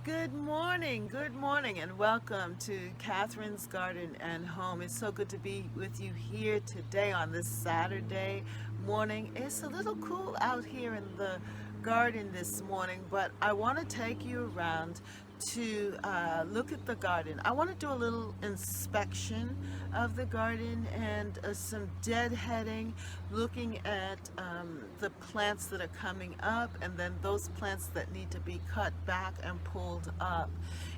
Good morning, and welcome to Catherine's Garden and Home. It's so good to be with you here today on this Saturday morning. It's a little cool out here in the garden this morning, but I want to take you around to look at the garden. I want to do a little inspection of the garden and some deadheading, looking at the plants that are coming up and then those plants that need to be cut back and pulled up.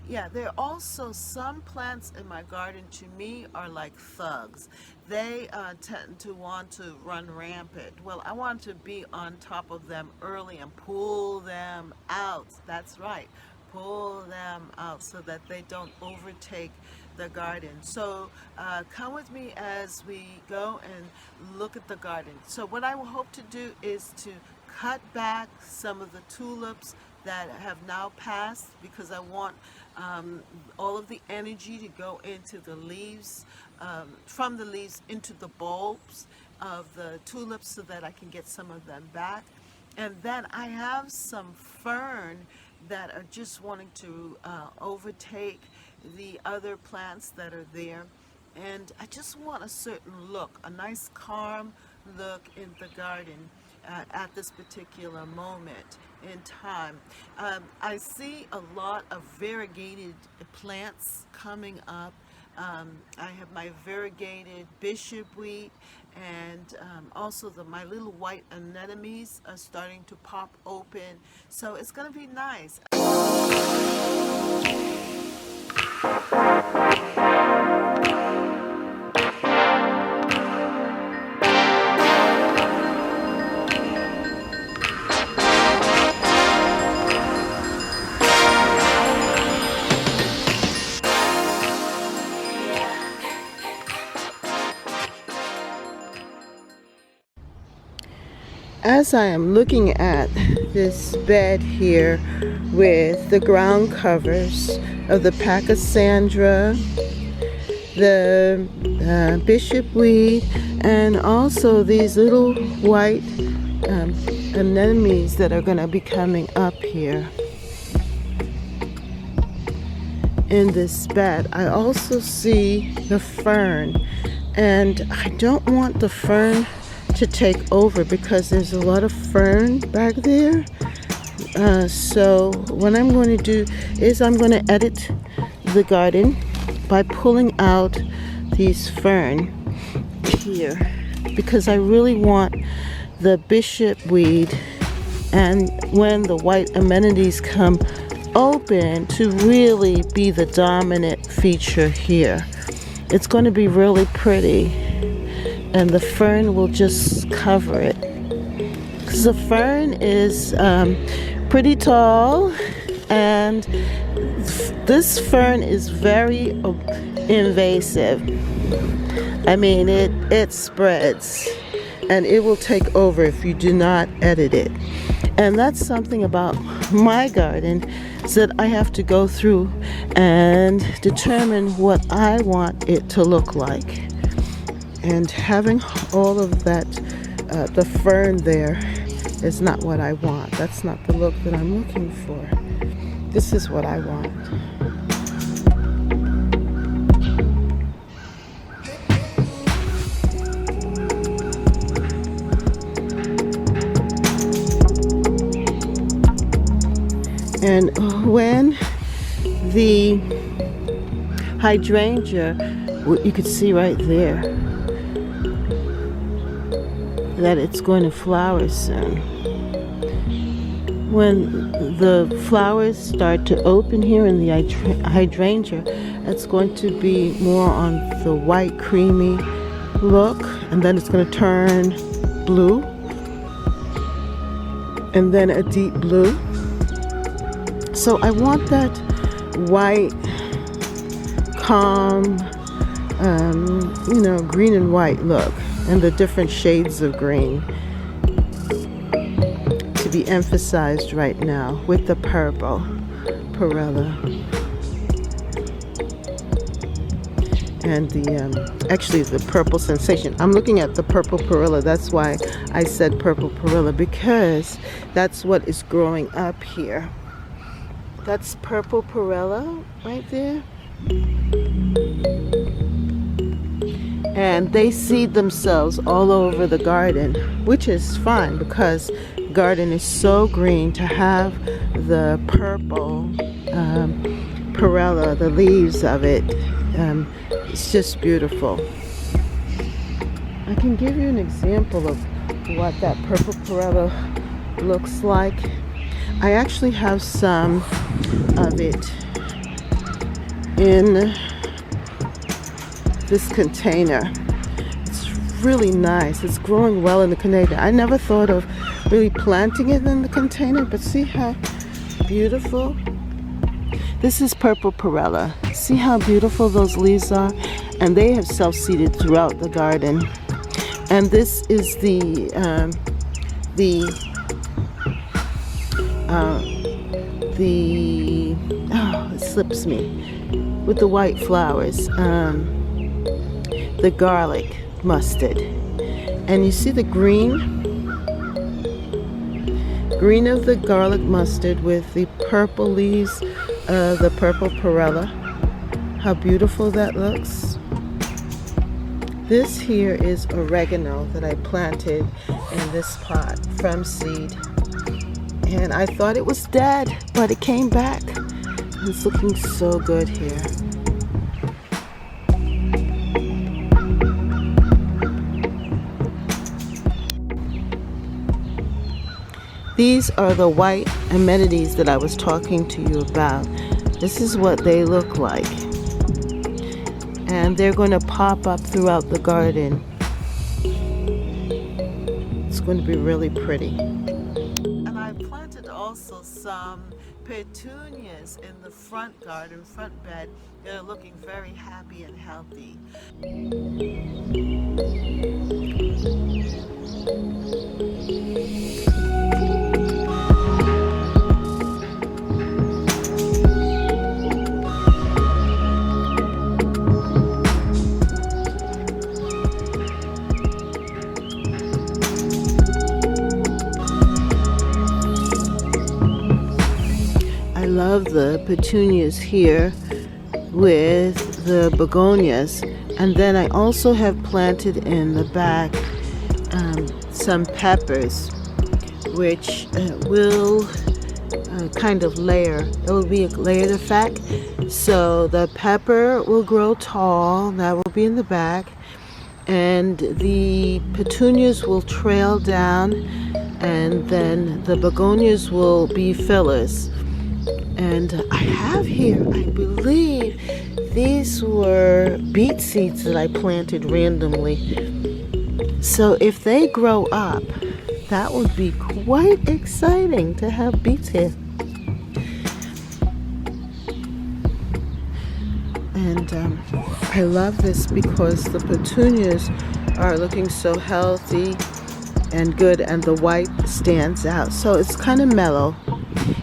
Yeah, there are also some plants in my garden, to me, are like thugs. They tend to want to run rampant. Well, I want to be on top of them early and pull them out. That's right, pull them out so that they don't overtake the garden. So come with me as we go and look at the garden. So what I will hope to do is to cut back some of the tulips that have now passed, because I want all of the energy to go into the leaves, from the leaves into the bulbs of the tulips, so that I can get some of them back. And then I have some fern that are just wanting to overtake the other plants that are there. And I just want a certain look, a nice calm look in the garden at this particular moment in time. I see a lot of variegated plants coming up. I have my variegated bishopweed, and also my little white anemones are starting to pop open. So it's going to be nice. As I am looking at this bed here with the ground covers of the Pachysandra, the bishopweed, and also these little white anemones that are going to be coming up here in this bed, I also see the fern, and I don't want the fern to take over because there's a lot of fern back there. So what I'm going to do is I'm going to edit the garden by pulling out these fern here, because I really want the bishopweed and when the white amenities come open to really be the dominant feature here. It's going to be really pretty, and the fern will just cover it, because the fern is pretty tall, and this fern is very invasive. I mean, it spreads, and it will take over if you do not edit it. And that's something about my garden, is that I have to go through and determine what I want it to look like. And having all of that, the fern there, is not what I want. That's not the look that I'm looking for. This is what I want. And when the hydrangea, you could see right there that it's going to flower soon. When the flowers start to open here in the hydrangea, it's going to be more on the white creamy look, and then it's going to turn blue, and then a deep blue. So I want that white, calm, green and white look, and the different shades of green to be emphasized right now with the purple perilla and the purple sensation. I'm looking at the purple perilla. That's why I said purple perilla, because that's what is growing up here. That's purple perilla right there. And they seed themselves all over the garden, which is fine because the garden is so green. To have the purple perilla, the leaves of it, it's just beautiful. I can give you an example of what that purple perilla looks like. I actually have some of it in this container. It's really nice. It's growing well in the container. I never thought of really planting it in the container, but see how beautiful. This is purple perilla. See how beautiful those leaves are? And they have self-seeded throughout the garden. And this is it slips me, with the white flowers, the garlic mustard. And you see the green of the garlic mustard with the purple leaves of the purple perilla. How beautiful that looks. This here is oregano that I planted in this pot from seed. And I thought it was dead, but it came back. It's looking so good here. These are the white amenities that I was talking to you about. This is what they look like. And they're going to pop up throughout the garden. It's going to be really pretty. And I planted also some petunias in the front garden, front bed. They're looking very happy and healthy. I love the petunias here with the begonias, and then I also have planted in the back some peppers, which will kind of layer. It will be a layered effect. So the pepper will grow tall, that will be in the back, and the petunias will trail down, and then the begonias will be fillers. And I have here, I believe, these were beet seeds that I planted randomly. So if they grow up, that would be quite exciting to have beets here. And I love this because the petunias are looking so healthy and good, and the white stands out. So it's kind of mellow,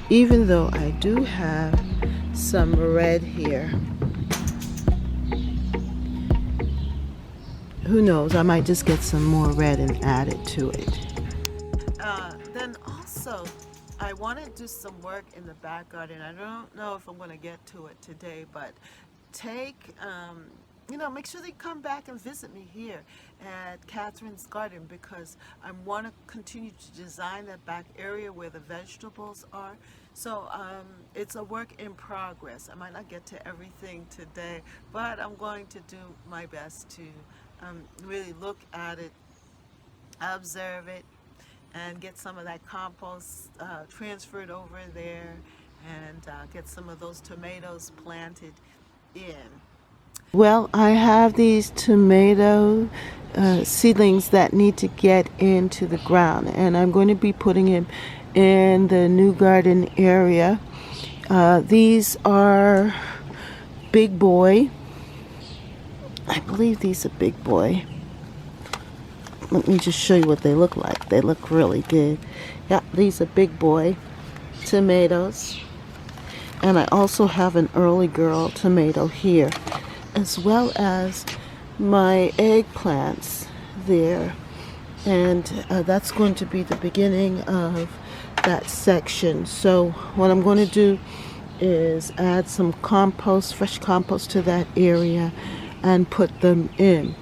even though I do have some red here. Who knows, I might just get some more red and add it to it. Then also, I want to do some work in the back garden. I don't know if I'm going to get to it today, but make sure they come back and visit me here at Catherine's Garden, because I want to continue to design that back area where the vegetables are. So it's a work in progress. I might not get to everything today, but I'm going to do my best to really look at it, observe it, and get some of that compost transferred over there, and get some of those tomatoes planted in. Well, I have these tomato seedlings that need to get into the ground, and I'm going to be putting them in the new garden area. These are Big Boy. I believe these are Big Boy. Let me just show you what they look like. They look really good. Yeah, these are Big Boy tomatoes. And I also have an Early Girl tomato here, as well as my eggplants there. And that's going to be the beginning of that section. So what I'm going to do is add some compost, fresh compost to that area and put them in.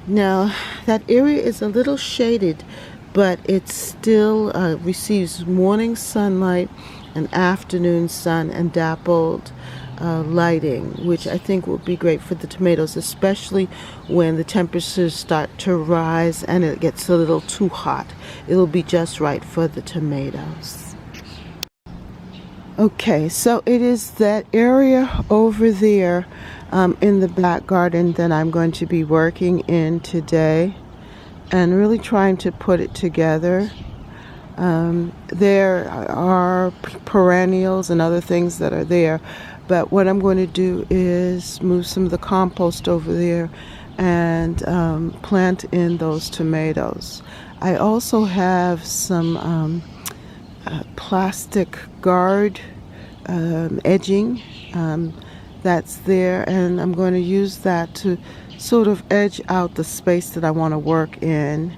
Now, that area is a little shaded, but it still receives morning sunlight and afternoon sun and dappled lighting, which I think will be great for the tomatoes, especially when the temperatures start to rise and it gets a little too hot. It'll be just right for the tomatoes. Okay, so it is that area over there in the back garden that I'm going to be working in today and really trying to put it together. There are perennials and other things that are there, but what I'm going to do is move some of the compost over there and plant in those tomatoes. I also have some plastic guard edging that's there, and I'm going to use that to sort of edge out the space that I want to work in.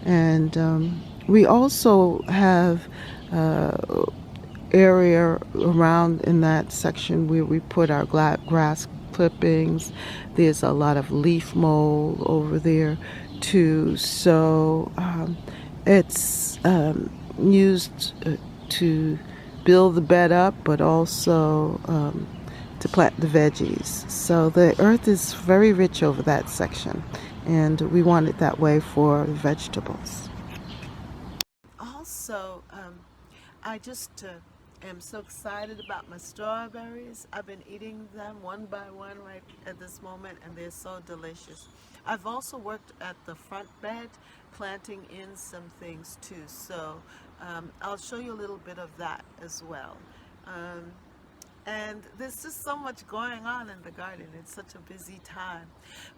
And we also have area around in that section where we put our grass clippings. There's a lot of leaf mold over there too, so it's used to build the bed up, but also to plant the veggies. So the earth is very rich over that section, and we want it that way for vegetables. Also, I just am so excited about my strawberries. I've been eating them one by one right at this moment, and they're so delicious. I've also worked at the front bed, planting in some things too. So I'll show you a little bit of that as well. And there's just so much going on in the garden. It's such a busy time.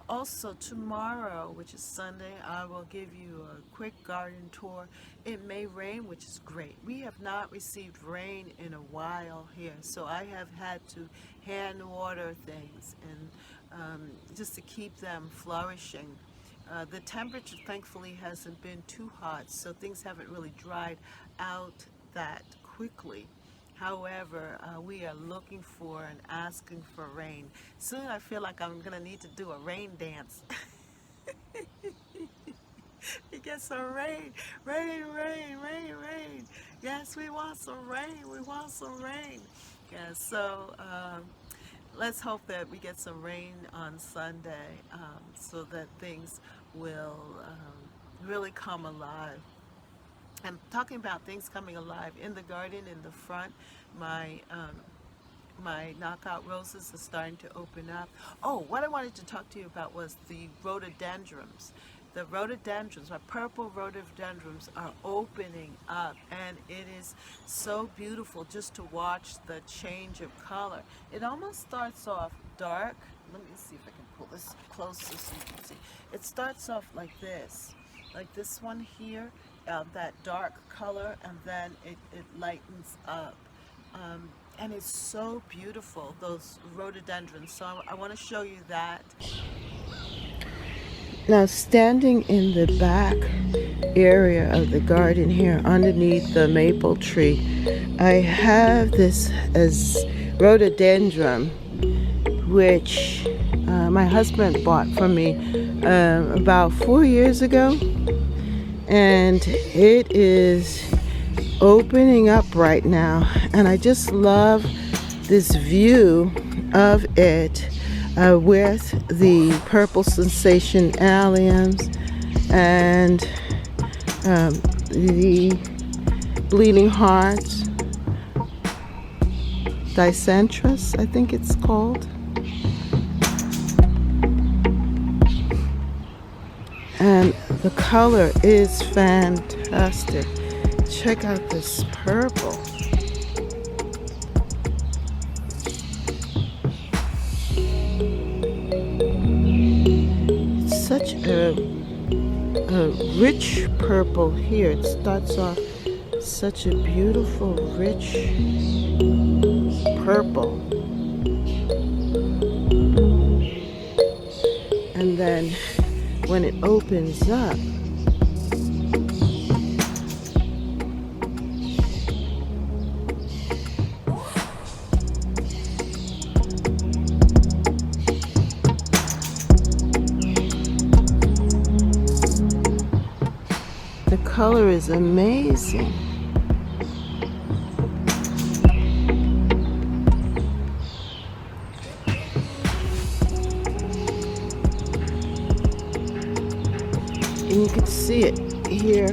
Also, tomorrow, which is Sunday, I will give you a quick garden tour. It may rain, which is great. We have not received rain in a while here, so I have had to hand water things and just to keep them flourishing. The temperature, thankfully, hasn't been too hot, so things haven't really dried out that quickly. However, we are looking for and asking for rain. Soon I feel like I'm going to need to do a rain dance. You get some rain, rain, rain, rain, rain. Yes, we want some rain, we want some rain. Yeah, so let's hope that we get some rain on Sunday so that things will really come alive. I'm talking about things coming alive in the garden in the front. My knockout roses are starting to open up. Oh, what I wanted to talk to you about was the rhododendrons. The rhododendrons, my purple rhododendrons, are opening up, and it is so beautiful just to watch the change of color. It almost starts off dark. Let me see if I can pull this closer so you can see. It starts off like this one here. That dark color, and then it lightens up, and it's so beautiful, those rhododendrons. So I want to show you that. Now, standing in the back area of the garden here underneath the maple tree, I have this as rhododendron, which my husband bought for me about 4 years ago. And it is opening up right now, and I just love this view of it with the purple sensation alliums and the bleeding hearts, dicentrus, I think it's called. And the color is fantastic. Check out this purple. It's such a rich purple here. It starts off such a beautiful, rich purple. And then when it opens up, color is amazing. And you can see it here,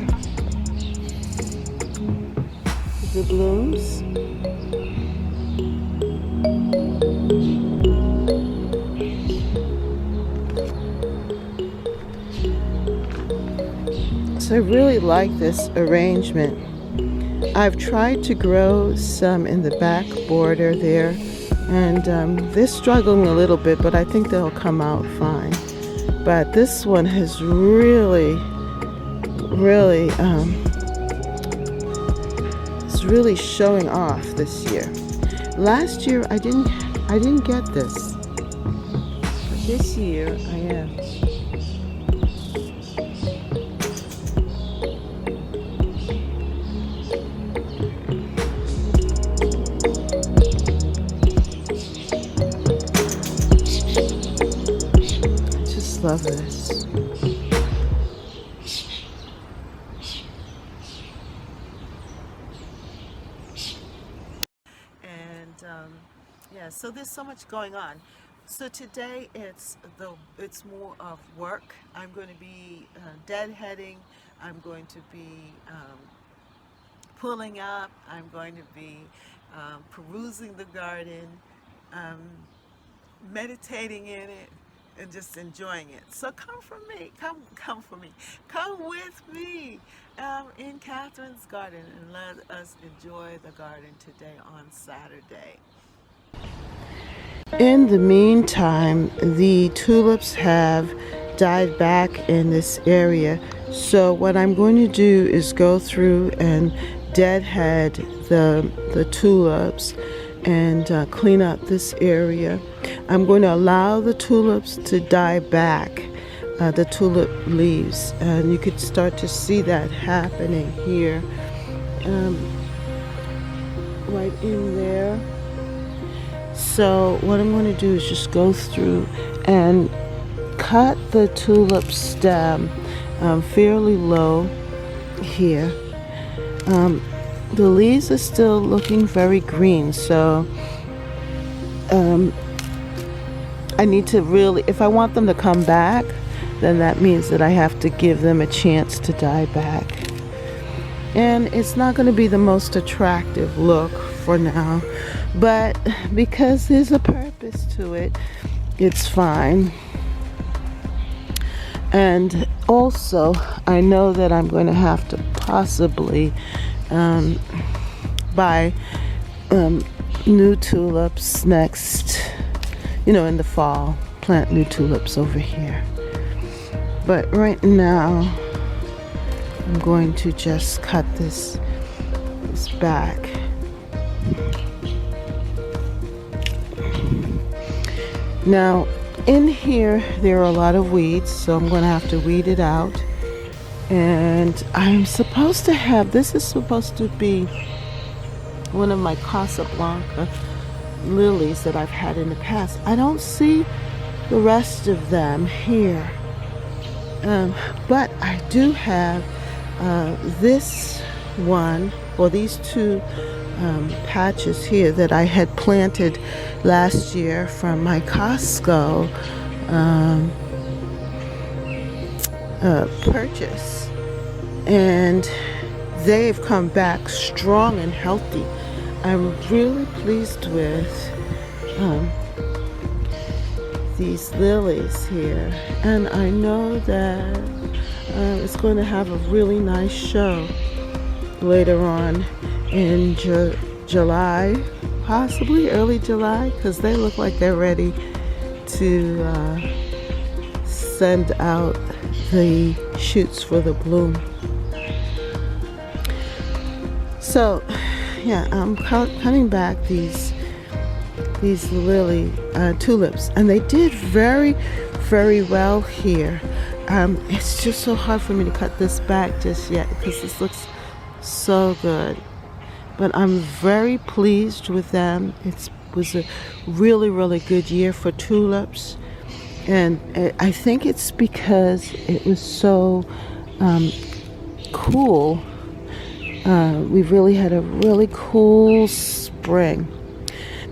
the blooms. So I really like this arrangement. I've tried to grow some in the back border there, and they're struggling a little bit, but I think they'll come out fine. But this one has really it's really showing off this year. Last year I didn't get this, but this year I am. Love this. And yeah, so there's so much going on. So today it's more of work. I'm going to be deadheading. I'm going to be pulling up. I'm going to be perusing the garden, meditating in it, and just enjoying it. So come for me, come for me, come with me in Catherine's garden, and let us enjoy the garden today on Saturday. In the meantime, the tulips have died back in this area. So what I'm going to do is go through and deadhead the tulips and clean up this area. I'm going to allow the tulips to die back, the tulip leaves, and you could start to see that happening here, right in there. So what I'm going to do is just go through and cut the tulip stem fairly low here. The leaves are still looking very green, so I need to really, if I want them to come back, then that means that I have to give them a chance to die back. And it's not going to be the most attractive look for now, but because there's a purpose to it, it's fine. And also, I know that I'm going to have to possibly buy new tulips next, in the fall. Plant new tulips over here. But right now, I'm going to just cut this back. Now, in here, there are a lot of weeds, so I'm going to have to weed it out. And I'm supposed to have, this is supposed to be one of my Casablanca lilies that I've had in the past. I don't see the rest of them here. But I do have this one, or these two patches here that I had planted last year from my Costco purchase. And they've come back strong and healthy. I'm really pleased with these lilies here, and I know that it's going to have a really nice show later on in July, possibly early July, because they look like they're ready to send out the shoots for the bloom. So yeah, I'm cutting back these lily tulips, and they did very, very well here. It's just so hard for me to cut this back just yet because this looks so good. But I'm very pleased with them. It was a really, really good year for tulips, and I think it's because it was so cool. We've really had a really cool spring.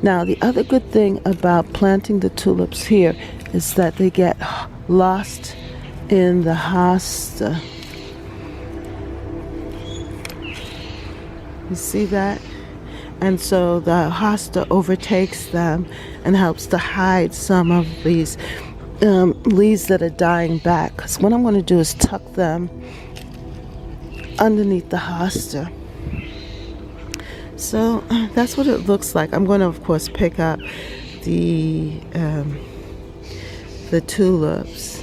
Now, the other good thing about planting the tulips here is that they get lost in the hosta. You see that? And so the hosta overtakes them and helps to hide some of these leaves that are dying back. Because what I'm going to do is tuck them underneath the hosta. So that's what it looks like. I'm going to, of course, pick up the tulips,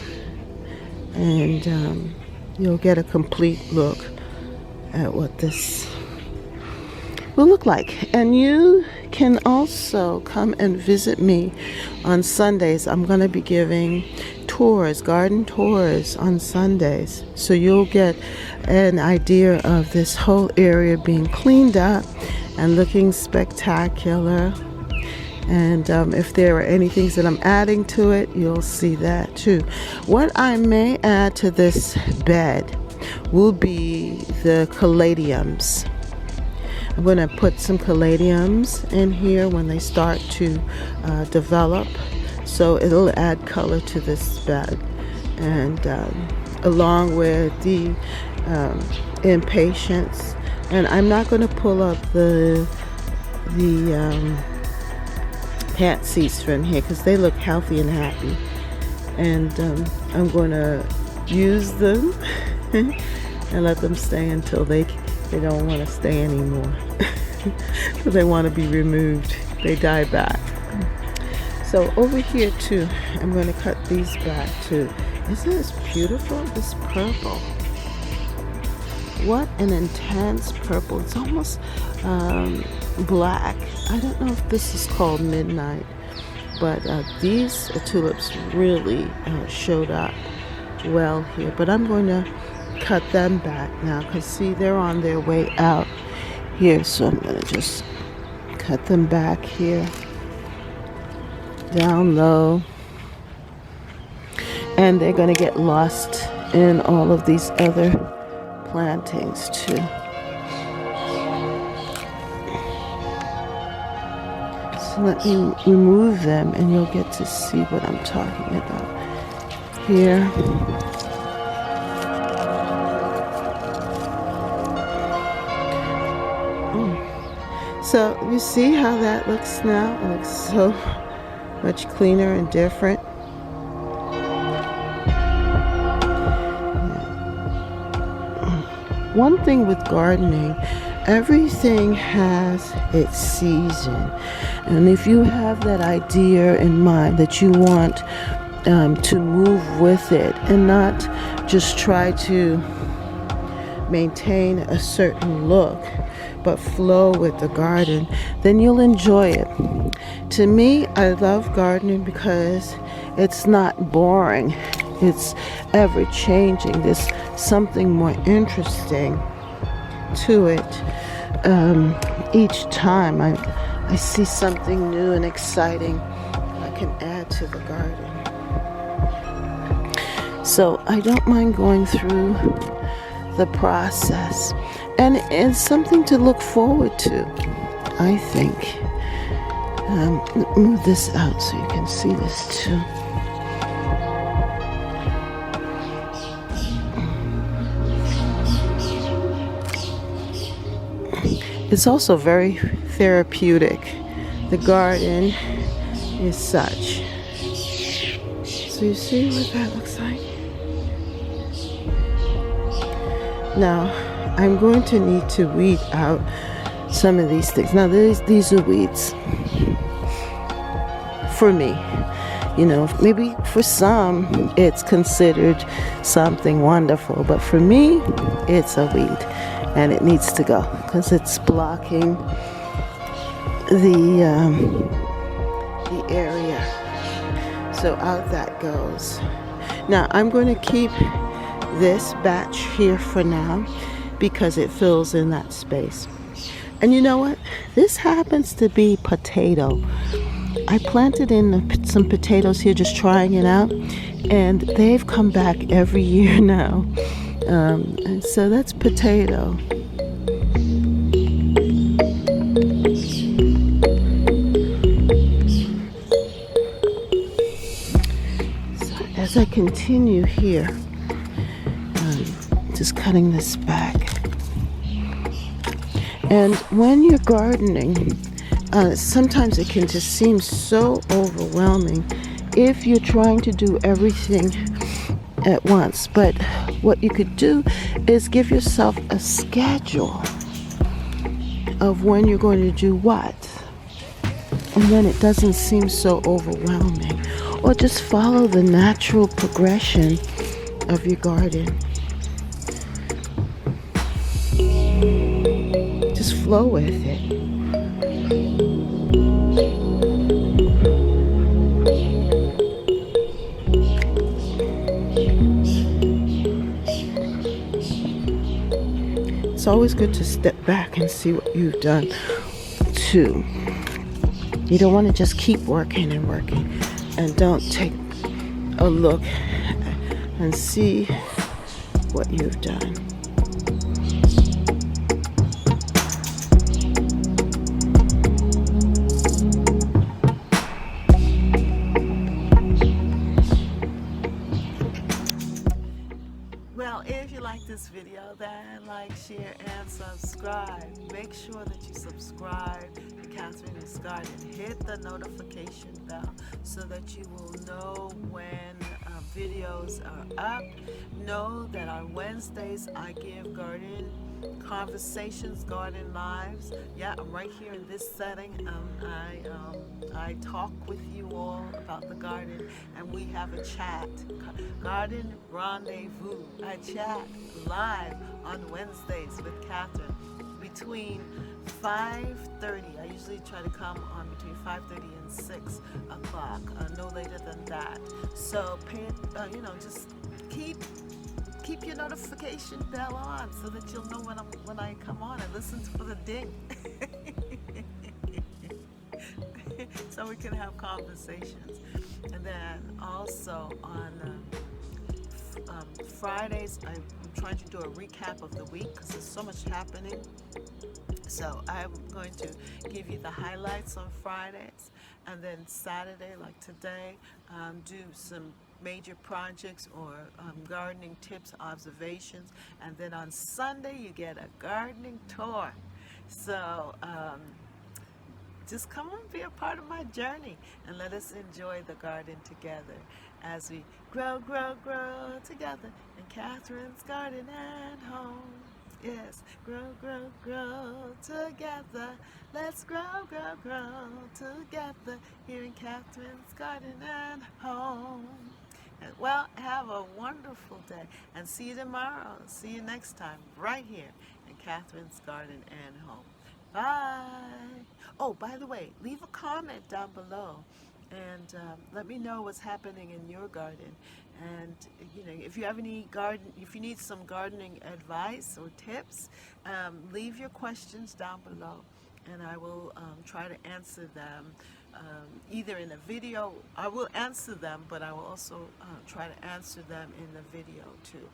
and you'll get a complete look at what this will look like. And you can also come and visit me on Sundays. I'm going to be giving tours, garden tours on Sundays. So you'll get an idea of this whole area being cleaned up and looking spectacular. And if there are any things that I'm adding to it, you'll see that too. What I may add to this bed will be the caladiums. I'm going to put some caladiums in here when they start to develop, so it'll add color to this bed. And along with the impatiens, and I'm not going to pull up the pansies from here because they look healthy and happy, and I'm going to use them and let them stay until they don't want to stay anymore. So they want to be removed. They die back. So over here too, I'm going to cut these back too. Isn't this beautiful? This purple. What an intense purple. It's almost black. I don't know if this is called midnight, but these tulips really showed up well here. But I'm going to cut them back now because see, they're on their way out here. So I'm going to just cut them back here, down low. And they're going to get lost in all of these other plantings too. So let me remove them and you'll get to see what I'm talking about here. So you see how that looks now? It looks so much cleaner and different. One thing with gardening, everything has its season. And if you have that idea in mind that you want to move with it and not just try to maintain a certain look, but flow with the garden, then you'll enjoy it. To me, I love gardening because it's not boring. It's ever changing. There's something more interesting to it. Each time I see something new and exciting I can add to the garden. So I don't mind going through the process. And it's something to look forward to, I think. Move this out so you can see this too. It's also very therapeutic. The garden is such. So you see what that looks like? Now, I'm going to need to weed out some of these things. Now, these are weeds for me. You know, maybe for some it's considered something wonderful, but for me, it's a weed, and it needs to go because it's blocking the area. So out that goes. Now, I'm going to keep this batch here for now because it fills in that space. And you know what? This happens to be potato. I planted in some potatoes here, just trying it out, and they've come back every year now. And so that's potato. So as I continue here, just cutting this back. And when you're gardening, sometimes it can just seem so overwhelming if you're trying to do everything at once. But what you could do is give yourself a schedule of when you're going to do what. And then it doesn't seem so overwhelming. Or just follow the natural progression of your garden. Just flow with it. It's always good to step back and see what you've done too. You don't want to just keep working and working, and don't take a look and see what you've done. Well, if you like this video, then like, share, and subscribe. Make sure that you subscribe to Catherine's Garden. Hit the notification bell so that you will know when videos are up. Know that on Wednesdays I give garden conversations, garden lives. Yeah, I'm right here in this setting. I talk with you all about the garden, and we have a chat, garden rendezvous. I chat live on Wednesdays with Catherine between 5:30. I usually try to come on between 5:30 and 6 o'clock, no later than that. So just keep your notification bell on so that you'll know when I come on, and listen for the ding. So we can have conversations. And then also on Fridays, I'm trying to do a recap of the week because there's so much happening. So I'm going to give you the highlights on Fridays, and then Saturday, like today, do some major projects or gardening tips, observations, and then on Sunday you get a gardening tour. So just come and be a part of my journey, and let us enjoy the garden together as we grow together in Catherine's Garden and Home. Yes, grow together. Let's grow together here in Catherine's Garden and Home. Well, have a wonderful day, and see you tomorrow. See you next time, right here in Catherine's Garden and Home. Bye. Oh, by the way, leave a comment down below, and let me know what's happening in your garden. And if you have any if you need some gardening advice or tips, leave your questions down below, and I will try to answer them. Either in a video, I will answer them, but I will also try to answer them in the video too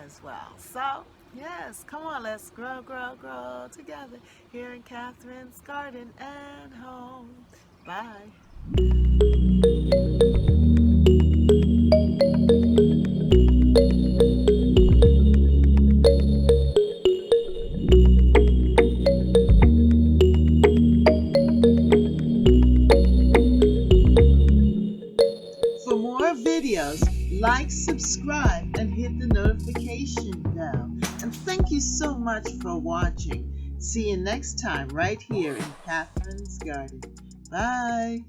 as well. So yes, come on, let's grow together here in Catherine's Garden and Home. Bye. For more videos, like, subscribe, and hit the notification bell. And thank you so much for watching. See you next time right here in Catherine's Garden. Bye.